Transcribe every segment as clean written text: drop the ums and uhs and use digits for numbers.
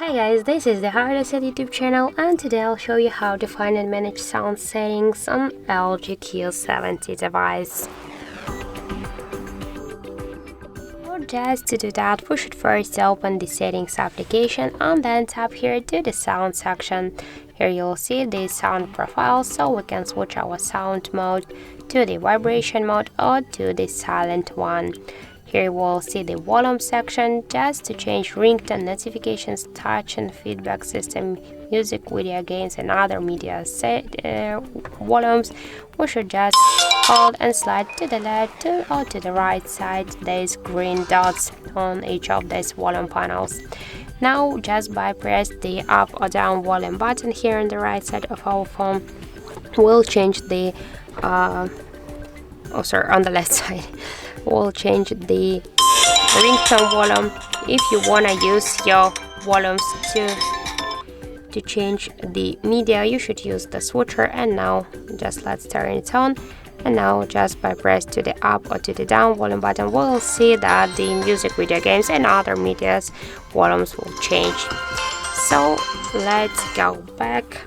Hi guys, this is the HardReset YouTube channel, and today I'll show you how to find and manage sound settings on LG Q70 device. So just to do that, we should first open the settings application and then tap here to the sound section. Here you'll see the sound profile, so we can switch our sound mode to the vibration mode or to the silent one. Here we'll see the volume section. Just to change ringtone, notifications, touch and feedback system, music, video games and other media volumes, we should just hold and slide to the left or to the right side. There's green dots on each of these volume panels. Now just by press the up or down volume button here on the right side of our phone, we'll change the on the left side we'll change the ringtone volume. If you want to use your volumes to change the media, you should use the switcher. And now just let's turn it on, and now just by press to the up or to the down volume button, we'll see that the music, video games and other media's volumes will change. So let's go back.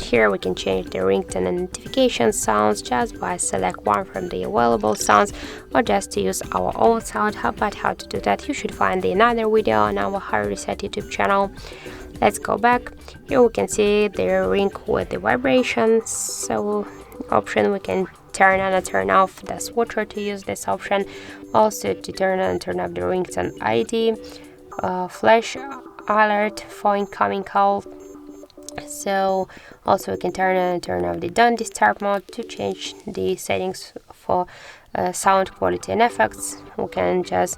Here we can change the ringtone and notification sounds just by select one from the available sounds, or just to use our own sound. But how to do that, you should find another video on our HardReset YouTube channel. Let's go back. Here we can see the ring with the vibrations. So option, we can turn on and turn off the switcher to use this option. Also to turn on and turn off the ringtone ID, flash alert for incoming call. So also we can turn on and turn off the don't disturb mode to change the settings for sound quality and effects. We can just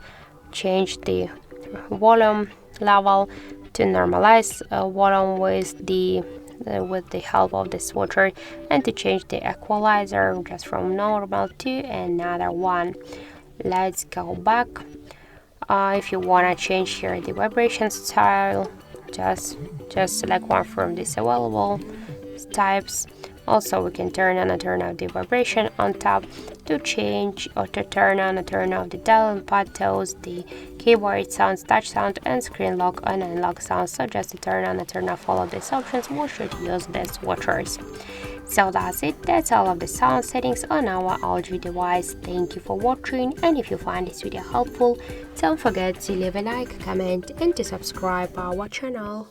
change the volume level to normalize volume with the help of the switcher, and to change the equalizer just from normal to another one. Let's go back. If you want to change here the vibration style, just select one from these available types. Also we can turn on and turn off the vibration on top to change or to turn on and turn off the dial and pad tones, the keyboard sounds, touch sound and screen lock and unlock sounds. So just to turn on and turn off all of these options, we should use the switchers. So that's it, that's all of the sound settings on our LG device. Thank you for watching, and if you find this video helpful, don't forget to leave a like, comment and to subscribe our channel.